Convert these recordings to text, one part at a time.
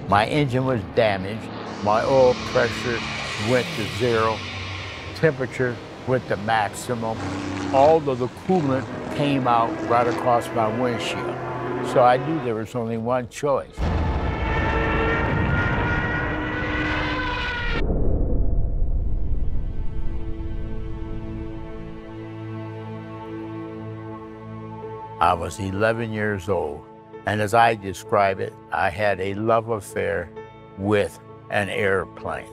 My engine was damaged. My oil pressure went to zero. Temperature went to maximum. All of the coolant came out right across my windshield. So I knew there was only one choice. I was 11 years old, and as I describe it, I had a love affair with an airplane.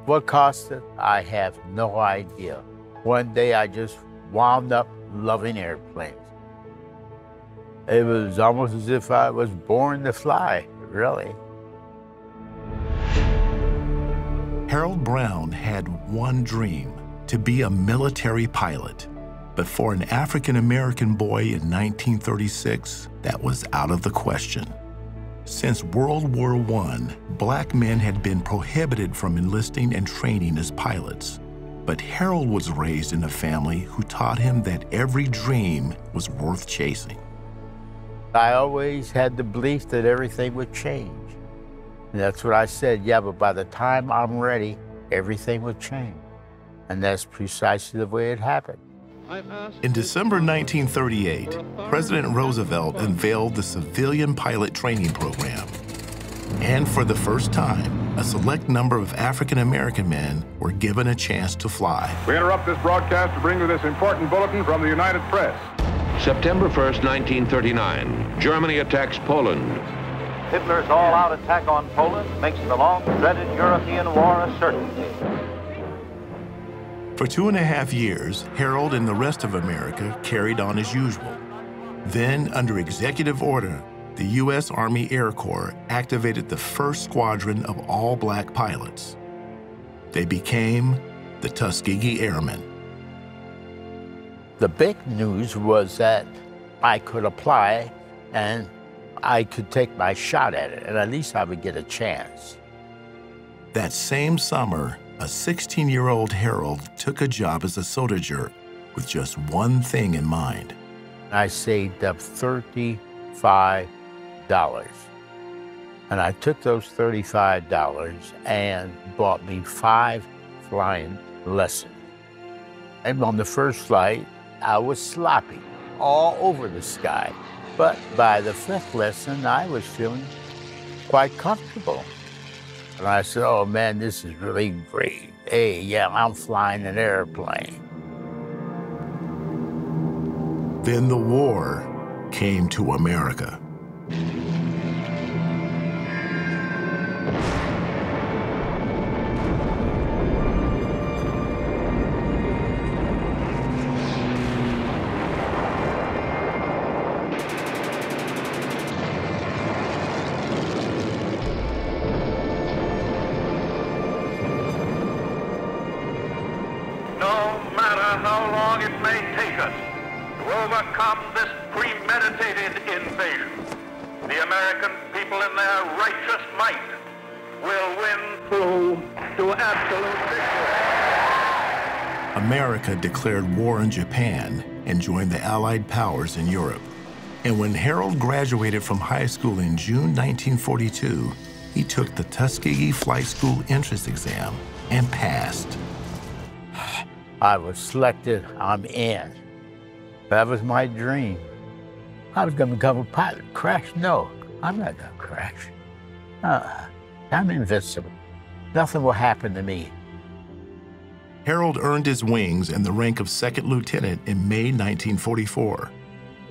What caused it? I have no idea. One day I just wound up loving airplanes. It was almost as if I was born to fly, really. Harold Brown had one dream: to be a military pilot. But for an African-American boy in 1936, that was out of the question. Since World War I, black men had been prohibited from enlisting and training as pilots. But Harold was raised in a family who taught him that every dream was worth chasing. I always had the belief that everything would change. And that's what I said, yeah, but by the time I'm ready, everything would change. And that's precisely the way it happened. In December 1938, President Roosevelt unveiled the Civilian Pilot Training Program. And for the first time, a select number of African-American men were given a chance to fly. We interrupt this broadcast to bring you this important bulletin from the United Press. September 1st, 1939, Germany attacks Poland. Hitler's all-out attack on Poland makes the long-dreaded European war a certainty. For 2.5 years, Harold and the rest of America carried on as usual. Then, under executive order, the U.S. Army Air Corps activated the first squadron of all-black pilots. They became the Tuskegee Airmen. The big news was that I could apply and I could take my shot at it, and at least I would get a chance. That same summer, a 16-year-old Harold took a job as a soda jerk with just one thing in mind. I saved up $35, and I took those $35 and bought me 5 flying lessons. And on the first flight, I was sloppy all over the sky. But by the 5th lesson, I was feeling quite comfortable. And I said, oh man, this is really great. Hey, yeah, I'm flying an airplane. Then the war came to America. How long it may take us to overcome this premeditated invasion, the American people in their righteous might will win through to absolute victory. America declared war on Japan and joined the Allied powers in Europe. And when Harold graduated from high school in June 1942, he took the Tuskegee Flight School entrance exam and passed. I was selected, I'm in. That was my dream. I was gonna become a pilot. Crash? No, I'm not gonna crash. I'm invincible. Nothing will happen to me. Harold earned his wings and the rank of second lieutenant in May 1944.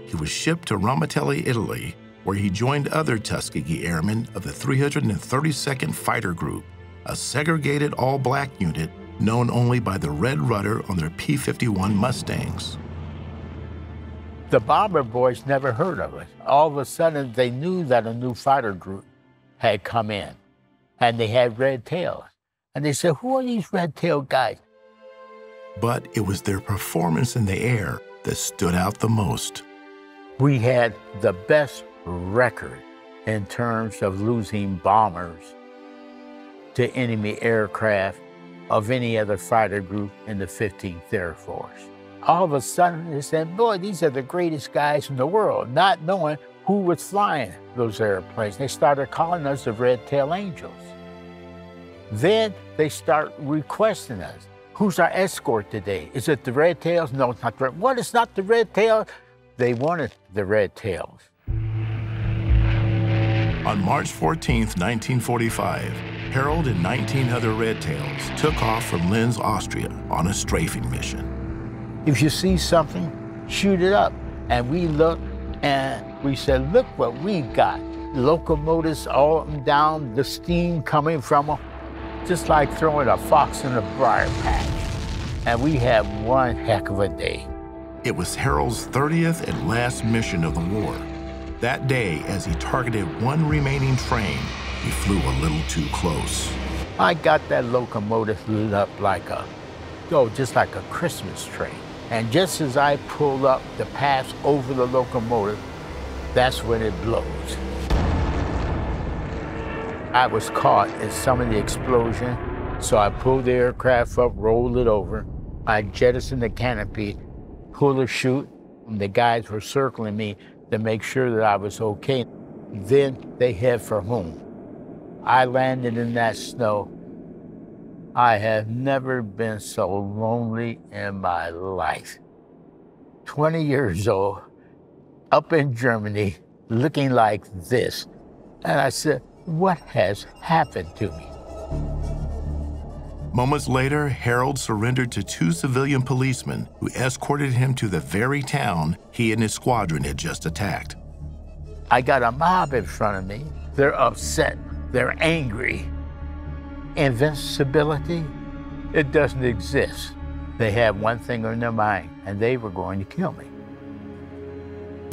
He was shipped to Ramatelli, Italy, where he joined other Tuskegee Airmen of the 332nd Fighter Group, a segregated all-black unit known only by the red rudder on their P-51 Mustangs. The bomber boys never heard of it. All of a sudden, they knew that a new fighter group had come in, and they had red tails. And they said, who are these red-tailed guys? But it was their performance in the air that stood out the most. We had the best record in terms of losing bombers to enemy aircraft of any other fighter group in the 15th Air Force. All of a sudden, they said, boy, these are the greatest guys in the world, not knowing who who was flying those airplanes. They started calling us the Red Tail Angels. Then they start requesting us. Who's our escort today? Is it the Red Tails? No, it's not the Red. What? It's not the Red Tails? They wanted the Red Tails. On March 14th, 1945, Harold and 19 other Red Tails took off from Linz, Austria on a strafing mission. If you see something, shoot it up. And we looked and we said, look what we got. Locomotives all up and down, the steam coming from them, just like throwing a fox in a briar patch. And we had one heck of a day. It was Harold's 30th and last mission of the war. That day, as he targeted one remaining train, he flew a little too close. I got that locomotive lit up like just like a Christmas tree. And just as I pulled up to pass over the locomotive, that's when it blows. I was caught in some of the explosion, so I pulled the aircraft up, rolled it over. I jettisoned the canopy, pulled the chute, and the guys were circling me to make sure that I was okay. Then they head for home. I landed in that snow. I have never been so lonely in my life. 20 years old, up in Germany, looking like this. And I said, what has happened to me? Moments later, Harold surrendered to 2 civilian policemen who escorted him to the very town he and his squadron had just attacked. I got a mob in front of me. They're upset. They're angry. Invincibility, it doesn't exist. They had one thing on their mind, and they were going to kill me.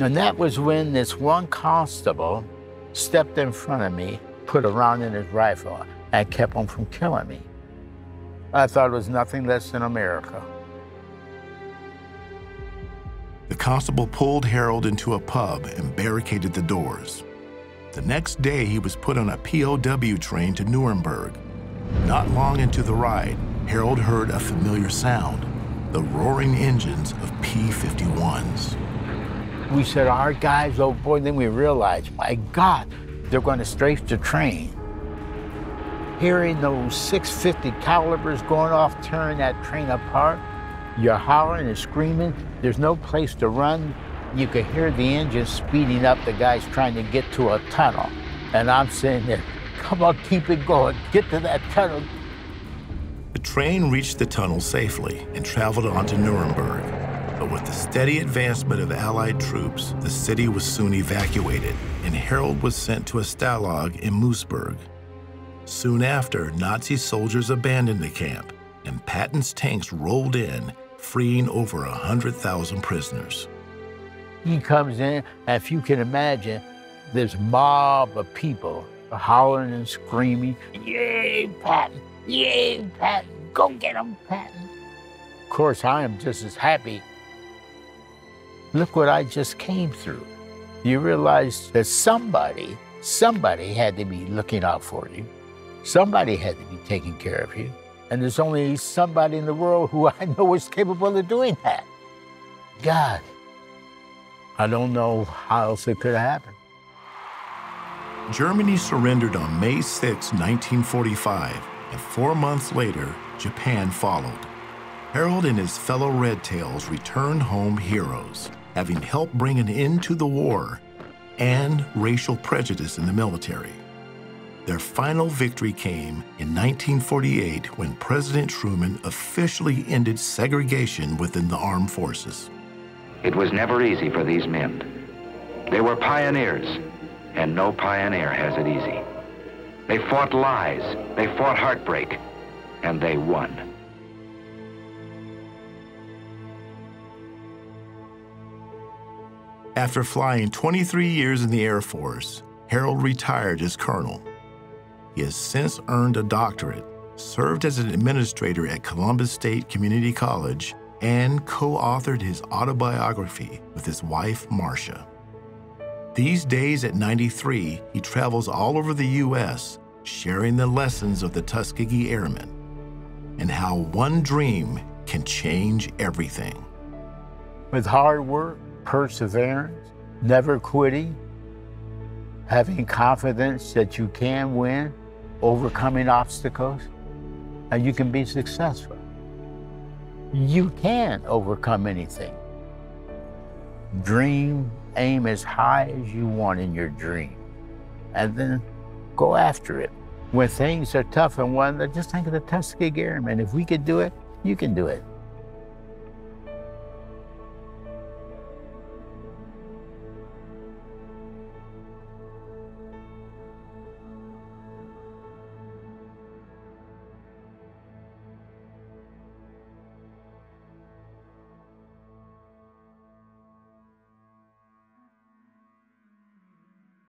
And that was when this one constable stepped in front of me, put a round in his rifle, and kept him from killing me. I thought it was nothing less than America. The constable pulled Harold into a pub and barricaded the doors. The next day, he was put on a POW train to Nuremberg. Not long into the ride, Harold heard a familiar sound, the roaring engines of P-51s. We said, our guys, oh boy, then we realized, my God, they're going to strafe the train. Hearing those 650 calibers going off, tearing that train apart, you're hollering and screaming, there's no place to run. You could hear the engine speeding up, the guys trying to get to a tunnel. And I'm sitting there, come on, keep it going, get to that tunnel. The train reached the tunnel safely and traveled on to Nuremberg. But with the steady advancement of Allied troops, the city was soon evacuated, and Harold was sent to a stalag in Moosburg. Soon after, Nazi soldiers abandoned the camp, and Patton's tanks rolled in, freeing over 100,000 prisoners. He comes in, and if you can imagine, this mob of people hollering and screaming, yay, Patton, go get him, Patton. Of course, I am just as happy. Look what I just came through. You realize that somebody had to be looking out for you. Somebody had to be taking care of you. And there's only somebody in the world who I know is capable of doing that. God. I don't know how else it could have happened. Germany surrendered on May 6, 1945, and 4 months later, Japan followed. Harold and his fellow Red Tails returned home heroes, having helped bring an end to the war and racial prejudice in the military. Their final victory came in 1948 when President Truman officially ended segregation within the armed forces. It was never easy for these men. They were pioneers, and no pioneer has it easy. They fought lies, they fought heartbreak, and they won. After flying 23 years in the Air Force, Harold retired as colonel. He has since earned a doctorate, served as an administrator at Columbus State Community College, and co-authored his autobiography with his wife, Marcia. These days at 93, he travels all over the U.S., sharing the lessons of the Tuskegee Airmen and how one dream can change everything. With hard work, perseverance, never quitting, having confidence that you can win, overcoming obstacles, and you can be successful. You can overcome anything. Dream, aim as high as you want in your dream, and then go after it. When things are tough and just think of the Tuskegee Airmen. If we could do it, you can do it.